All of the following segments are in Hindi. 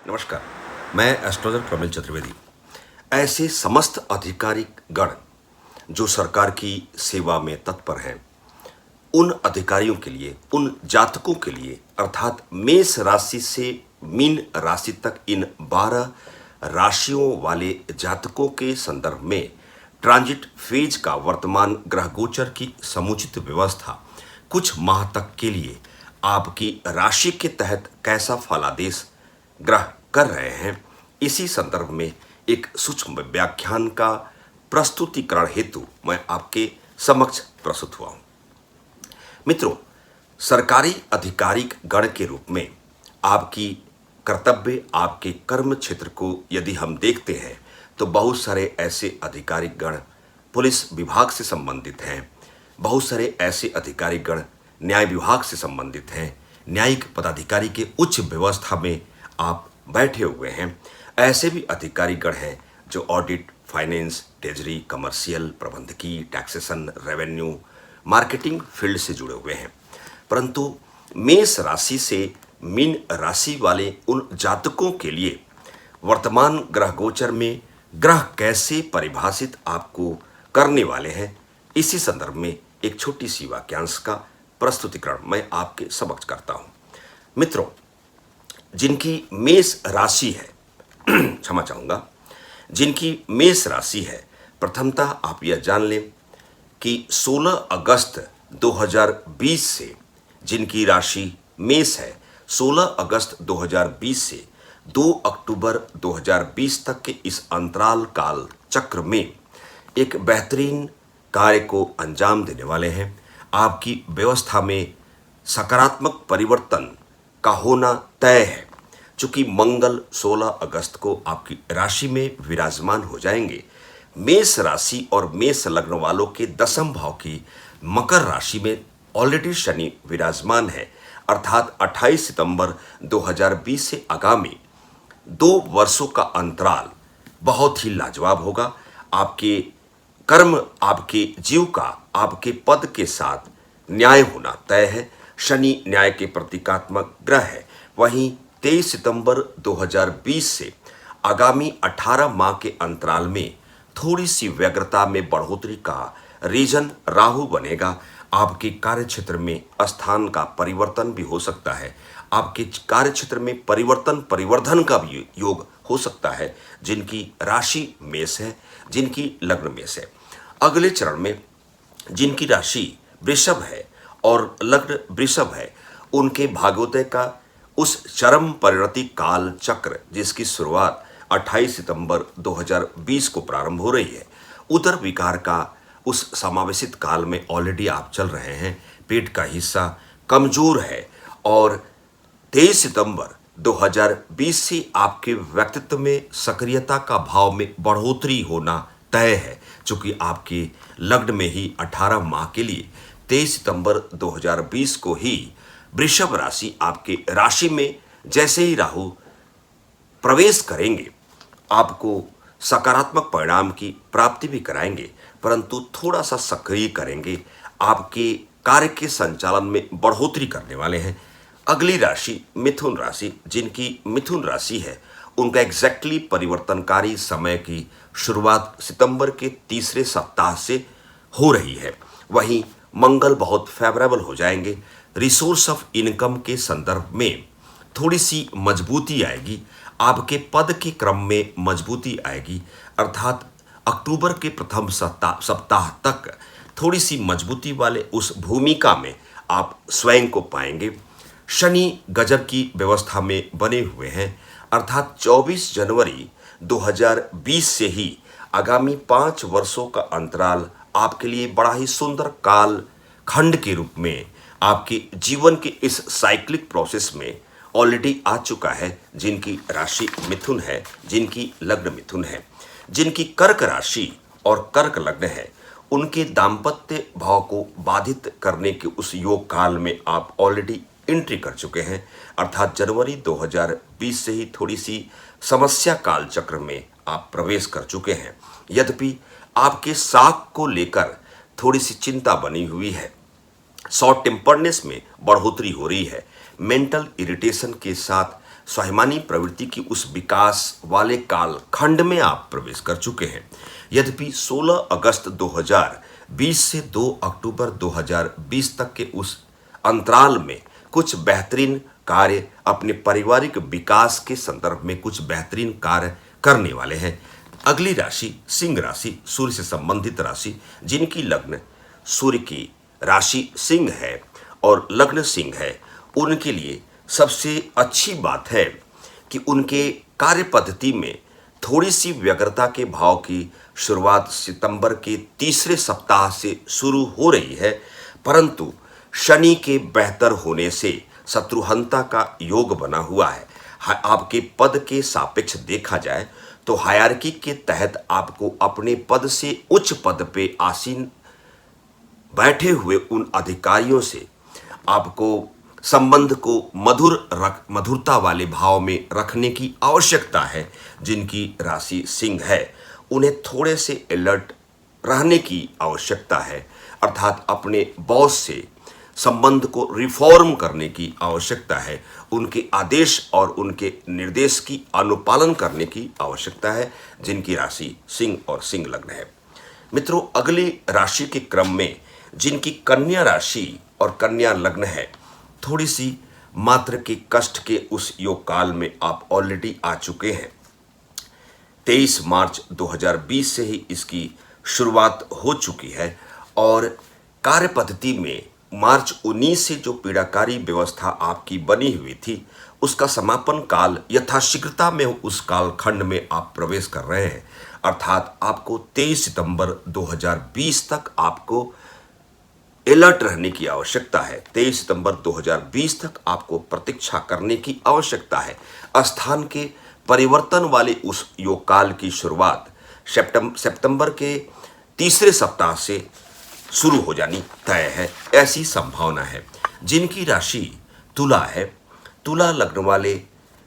नमस्कार। मैं एस्ट्रोलॉजर प्रमिल चतुर्वेदी। ऐसे समस्त अधिकारिक गण जो सरकार की सेवा में तत्पर हैं, उन अधिकारियों के लिए, उन जातकों के लिए, अर्थात मेष राशि से मीन राशि तक इन 12 राशियों वाले जातकों के संदर्भ में ट्रांजिट फेज का वर्तमान ग्रह गोचर की समुचित व्यवस्था कुछ माह तक के लिए आपकी राशि के तहत कैसा फलादेश ग्रह कर रहे हैं, इसी संदर्भ में एक सूक्ष्म व्याख्यान का प्रस्तुतिकरण हेतु मैं आपके समक्ष प्रस्तुत हुआ हूं। मित्रों, सरकारी आधिकारिक गण के रूप में आपकी कर्तव्य, आपके कर्म क्षेत्र को यदि हम देखते हैं तो बहुत सारे ऐसे अधिकारिक गण पुलिस विभाग से संबंधित हैं, बहुत सारे ऐसे अधिकारिक गण न्याय विभाग से संबंधित हैं, न्यायिक पदाधिकारी के उच्च व्यवस्था में आप बैठे हुए हैं। ऐसे भी अधिकारिक गण हैं जो ऑडिट, फाइनेंस, ट्रेजरी, कमर्शियल, प्रबंधकीय, टैक्सेशन, रेवेन्यू, मार्केटिंग फील्ड से जुड़े हुए हैं। परंतु मेष राशि से मीन राशि वाले उन जातकों के लिए वर्तमान ग्रह गोचर में ग्रह कैसे परिभाषित आपको करने वाले हैं, इसी संदर्भ में एक छोटी सी वाक्यांश का प्रस्तुतिकरण मैं आपके समक्ष करता हूं। मित्रों, जिनकी मेष राशि है क्षमा चाहूंगा, जिनकी मेष राशि है, प्रथमतः आप यह जान लें कि 16 अगस्त 2020 से जिनकी राशि मेष है, 16 अगस्त 2020 से 2 अक्टूबर 2020 तक के इस अंतराल काल चक्र में एक बेहतरीन कार्य को अंजाम देने वाले हैं। आपकी व्यवस्था में सकारात्मक परिवर्तन का होना तय है। चूंकि मंगल 16 अगस्त को आपकी राशि में विराजमान हो जाएंगे, मेष राशि और मेष लग्न वालों के दशम भाव की मकर राशि में ऑलरेडी शनि विराजमान है, अर्थात 28 सितंबर 2020 से आगामी 2 वर्षों का अंतराल बहुत ही लाजवाब होगा। आपके कर्म, आपके जीव का आपके पद के साथ न्याय होना तय है। शनि न्याय के प्रतीकात्मक ग्रह है। वहीं 23 सितंबर 2020 से आगामी 18 माह के अंतराल में थोड़ी सी व्यग्रता में बढ़ोतरी का रीजन राहु बनेगा। आपके कार्य क्षेत्र में स्थान का परिवर्तन भी हो सकता है। आपके कार्य क्षेत्र में परिवर्धन का भी योग हो सकता है। जिनकी राशि मेष है, जिनकी लग्न मेष है, अगले चरण में जिनकी राशि वृषभ है और लग्न वृषभ है, उनके भाग्योदय का उस चरम परिणति काल चक्र जिसकी शुरुआत 28 सितंबर 2020 को प्रारंभ हो रही है, उदर विकार का उस समावेशित काल में ऑलरेडी आप चल रहे हैं। पेट का हिस्सा कमजोर है और 23 सितंबर 2020 से आपके व्यक्तित्व में सक्रियता का भाव में बढ़ोतरी होना तय है। चूंकि आपके लग्न में ही 18 माह के लिए 23 सितंबर 2020 को ही वृषभ राशि आपके राशि में जैसे ही राहु प्रवेश करेंगे, आपको सकारात्मक परिणाम की प्राप्ति भी कराएंगे, परंतु थोड़ा सा सक्रिय करेंगे, आपके कार्य के संचालन में बढ़ोतरी करने वाले हैं। अगली राशि मिथुन राशि, जिनकी मिथुन राशि है, उनका एग्जैक्टली परिवर्तनकारी समय की शुरुआत सितंबर के तीसरे सप्ताह से हो रही है। वहीं मंगल बहुत फेवरेबल हो जाएंगे। रिसोर्स ऑफ इनकम के संदर्भ में थोड़ी सी मजबूती आएगी। आपके पद के क्रम में मजबूती आएगी, अर्थात अक्टूबर के प्रथम सप्ताह तक थोड़ी सी मजबूती वाले उस भूमिका में आप स्वयं को पाएंगे। शनि गजब की व्यवस्था में बने हुए हैं, अर्थात 24 जनवरी 2020 से ही आगामी 5 वर्षों का अंतराल आपके लिए बड़ा ही सुंदर काल खंड के रूप में आपके जीवन के इस साइक्लिक प्रोसेस में ऑलरेडी आ चुका है। जिनकी राशि मिथुन है, जिनकी लग्न मिथुन है, जिनकी कर्क राशि और कर्क लग्न है, उनके दाम्पत्य भाव को बाधित करने के उस योग काल में आप ऑलरेडी एंट्री कर चुके हैं, अर्थात जनवरी 2020 से ही थोड़ी सी समस्या काल चक्र में आप प्रवेश कर चुके हैं। यद्यपि आपके साख को लेकर थोड़ी सी चिंता बनी हुई है। शॉर्ट टेम्पर्डनेस में बढ़ोतरी हो रही है। मेंटल इरिटेशन के साथ स्वाभिमानी प्रवृत्ति की उस विकास वाले काल खंड में आप प्रवेश कर चुके हैं। यद्यपि 16 अगस्त 2020 से 2 अक्टूबर 2020 तक के उस अंतराल में कुछ बेहतरीन कार्य, अपने पारिवारिक विकास के संदर्भ में कुछ बेहतरीन कार्य करने वाले हैं। अगली राशि सिंह राशि, सूर्य से संबंधित राशि, जिनकी लग्न सूर्य की राशि सिंह है और लग्न सिंह है, उनके लिए सबसे अच्छी बात है कि उनके कार्य पद्धति में थोड़ी सी व्यग्रता के भाव की शुरुआत सितंबर के तीसरे सप्ताह से शुरू हो रही है, परंतु शनि के बेहतर होने से शत्रुहंता का योग बना हुआ है। आपके पद के सापेक्ष देखा जाए तो हायरार्की के तहत आपको अपने पद से उच्च पद पे आसीन बैठे हुए उन अधिकारियों से आपको संबंध को मधुरता वाले भाव में रखने की आवश्यकता है। जिनकी राशि सिंह है, उन्हें थोड़े से अलर्ट रहने की आवश्यकता है, अर्थात अपने बॉस से संबंध को रिफॉर्म करने की आवश्यकता है। उनके आदेश और उनके निर्देश की अनुपालन करने की आवश्यकता है। जिनकी राशि सिंह और सिंह लग्न है। मित्रों, अगली राशि के क्रम में जिनकी कन्या राशि और कन्या लग्न है, थोड़ी सी मात्र के कष्ट के उस योग काल में आप ऑलरेडी आ चुके हैं। 23 मार्च 2020 से ही इसकी शुरुआत हो चुकी है और कार्य पद्धति में मार्च 19 से जो पीड़ाकारी व्यवस्था आपकी बनी हुई थी, उसका समापन काल यथाशीघ्रता में उस काल खंड में आप प्रवेश कर रहे हैं। अर्थात आपको 23 सितंबर 2020 तक आपको अलर्ट रहने की आवश्यकता है। 23 सितंबर 2020 तक आपको प्रतीक्षा करने की आवश्यकता है। स्थान के परिवर्तन वाले उस योग काल की शुरुआत सितंबर के तीसरे सप्ताह से शुरू हो जानी तय है, ऐसी संभावना है। जिनकी राशि तुला है, तुला लग्न वाले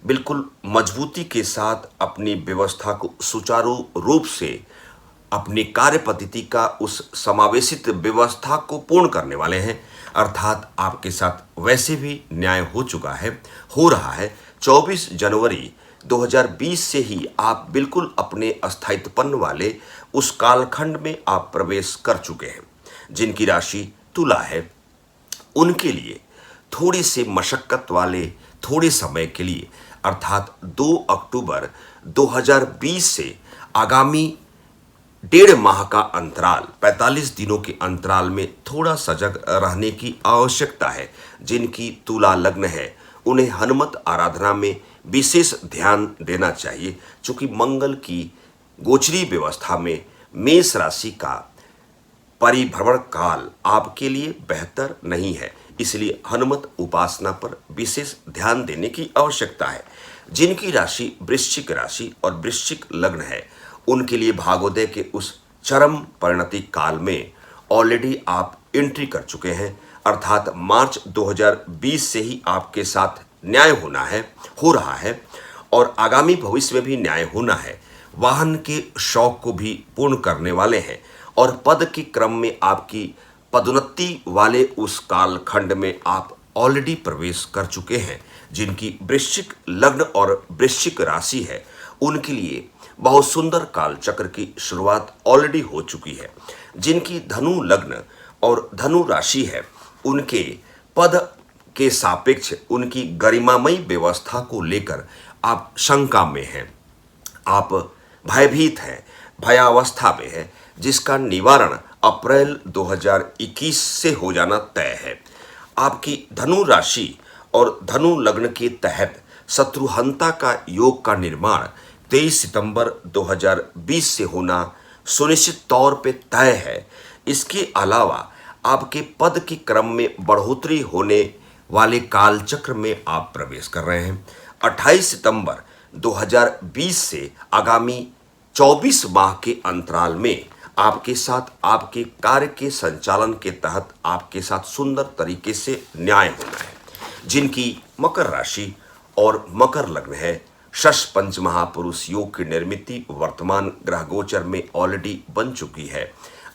बिल्कुल मजबूती के साथ अपनी व्यवस्था को सुचारू रूप से अपनी कार्य पद्धति का उस समावेशित व्यवस्था को पूर्ण करने वाले हैं। अर्थात आपके साथ वैसे भी न्याय हो चुका है, हो रहा है। 24 जनवरी 2020 से ही आप बिल्कुल अपने अस्थायित्वपन वाले उस कालखंड में आप प्रवेश कर चुके हैं। जिनकी राशि तुला है, उनके लिए थोड़ी से मशक्कत वाले थोड़े समय के लिए अर्थात 2 अक्टूबर 2020 से आगामी 1.5 माह का अंतराल, 45 दिनों के अंतराल में थोड़ा सजग रहने की आवश्यकता है। जिनकी तुला लग्न है, उन्हें हनुमत आराधना में विशेष ध्यान देना चाहिए, चूंकि मंगल की गोचरी व्यवस्था में मेष राशि का परिभ्रमण काल आपके लिए बेहतर नहीं है, इसलिए हनुमत उपासना पर विशेष ध्यान देने की आवश्यकता है। जिनकी राशि वृश्चिक राशि और वृश्चिक लग्न है, उनके लिए भाग्योदय के उस चरम परिणति काल में ऑलरेडी आप एंट्री कर चुके हैं। अर्थात मार्च 2020 से ही आपके साथ न्याय हो रहा है और आगामी भविष्य में भी न्याय होना है। वाहन के शौक को भी पूर्ण करने वाले हैं और पद के क्रम में आपकी पदोन्नति वाले उस कालखंड में आप ऑलरेडी प्रवेश कर चुके हैं। जिनकी वृश्चिक लग्न और वृश्चिक राशि है, उनके लिए बहुत सुंदर काल चक्र की शुरुआत ऑलरेडी हो चुकी है। जिनकी धनु लग्न और धनु राशि है, उनके पद के सापेक्ष उनकी गरिमामयी व्यवस्था को लेकर आप शंका में हैं, आप भयभीत हैं, भयावस्था में हैं, जिसका निवारण अप्रैल 2021 से हो जाना तय है। आपकी धनु राशि और धनु लग्न के तहत शत्रुहंता का योग का निर्माण 23 सितंबर 2020 से होना सुनिश्चित तौर पे तय है। इसके अलावा आपके पद के क्रम में बढ़ोतरी होने वाले कालचक्र में आप प्रवेश कर रहे हैं। 28 सितंबर 2020 से आगामी 24 माह के अंतराल में आपके साथ आपके कार्य के संचालन के तहत आपके साथ सुंदर तरीके से न्याय होना है। जिनकी मकर राशि और मकर लग्न है, षष्ठ पंच महापुरुष योग की निर्मित वर्तमान ग्रह गोचर में ऑलरेडी बन चुकी है।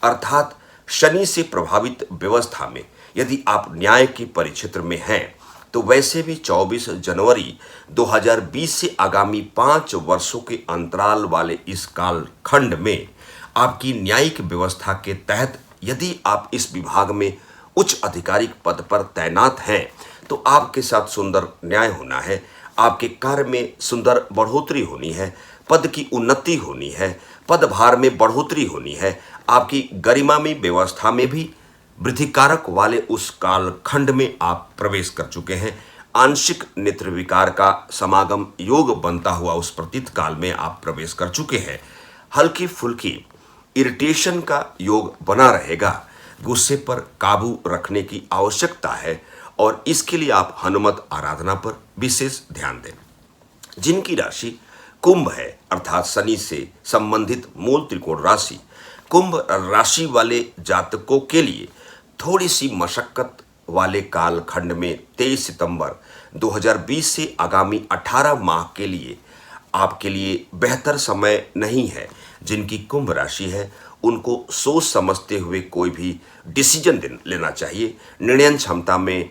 अर्थात शनि से प्रभावित व्यवस्था में यदि आप न्याय के परिक्षेत्र में हैं तो वैसे भी 24 जनवरी 2020 से आगामी 5 वर्षों के अंतराल वाले इस कालखंड में आपकी न्यायिक व्यवस्था के तहत यदि आप इस विभाग में उच्च आधिकारिक पद पर तैनात हैं तो आपके साथ सुंदर न्याय होना है, आपके कार्य में सुंदर बढ़ोतरी होनी है, पद की उन्नति होनी है, पदभार में बढ़ोतरी होनी है, आपकी गरिमा में व्यवस्था में भी वृद्धिकारक वाले उस कालखंड में आप प्रवेश कर चुके हैं। आंशिक नेत्र विकार का समागम योग बनता हुआ उस प्रतीत काल में आप प्रवेश कर चुके हैं। हल्की फुल्की इरिटेशन का योग बना रहेगा, गुस्से पर काबू रखने की आवश्यकता है और इसके लिए आप हनुमत आराधना पर विशेष ध्यान दें। जिनकी राशि कुंभ है अर्थात शनि से संबंधित मूल त्रिकोण राशि, कुंभ राशि वाले जातकों के लिए थोड़ी सी मशक्कत वाले कालखंड में 23 सितंबर 2020 से आगामी 18 माह के लिए आपके लिए बेहतर समय नहीं है। जिनकी कुंभ राशि है उनको सोच समझते हुए कोई भी डिसीजन लेना चाहिए। निर्णय क्षमता में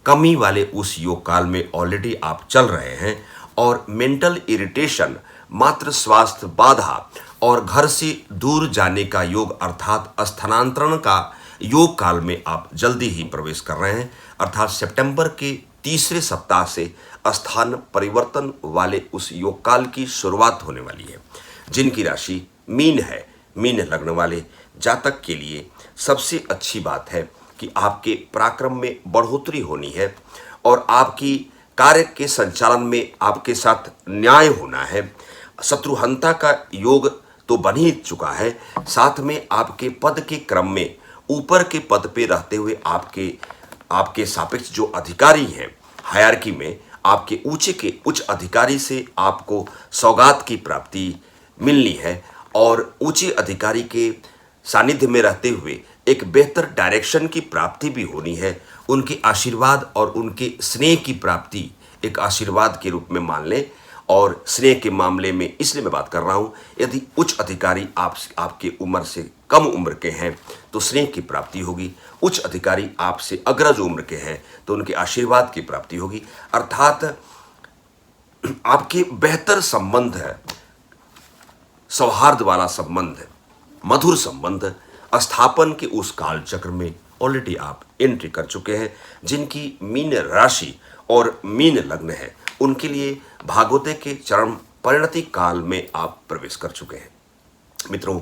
कमी वाले उस योग काल में ऑलरेडी आप चल रहे हैं और मेंटल इरिटेशन, मात्र स्वास्थ्य बाधा और घर से दूर जाने का योग अर्थात स्थानांतरण का योग काल में आप जल्दी ही प्रवेश कर रहे हैं। अर्थात सितंबर के तीसरे सप्ताह से स्थान परिवर्तन वाले उस योग काल की शुरुआत होने वाली है। जिनकी राशि मीन है, मीन लग्न वाले जातक के लिए सबसे अच्छी बात है कि आपके पराक्रम में बढ़ोतरी होनी है और आपकी कार्य के संचालन में आपके साथ न्याय होना है। शत्रुहंता का योग तो बन ही चुका है, साथ में आपके पद के क्रम में ऊपर के पद पे रहते हुए आपके सापेक्ष जो अधिकारी हैं हायरार्की में, आपके उच्च अधिकारी से आपको सौगात की प्राप्ति मिलनी है और ऊंचे अधिकारी के सानिध्य में रहते हुए एक बेहतर डायरेक्शन की प्राप्ति भी होनी है। उनके आशीर्वाद और उनके स्नेह की प्राप्ति एक आशीर्वाद के रूप में मान लें। और स्नेह के मामले में इसलिए मैं बात कर रहा हूँ, यदि उच्च अधिकारी आपके उम्र से कम उम्र के हैं तो स्नेह की प्राप्ति होगी, उच्च अधिकारी आपसे अग्रज उम्र के हैं तो उनके आशीर्वाद की प्राप्ति होगी। अर्थात आपके बेहतर संबंध है, सौहार्द वाला संबंध, मधुर संबंध स्थापन के उस काल चक्र में ऑलरेडी आप एंट्री कर चुके हैं। जिनकी मीन राशि और मीन लग्न है उनके लिए भागवत के चरम परिणति काल में आप प्रवेश कर चुके हैं। मित्रों,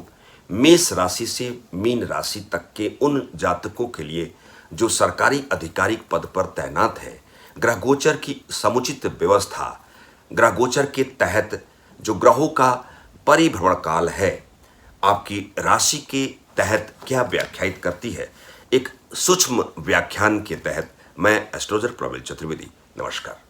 मेष राशि से मीन राशि तक के उन जातकों के लिए जो सरकारी आधिकारिक पद पर तैनात है, ग्रह गोचर की समुचित व्यवस्था, ग्रह गोचर के तहत जो ग्रहों का परिभ्रमण काल है आपकी राशि के तहत क्या व्याख्यायित करती है, एक सूक्ष्म व्याख्यान के तहत मैं एस्ट्रोलॉजर प्रवीण चतुर्वेदी। नमस्कार।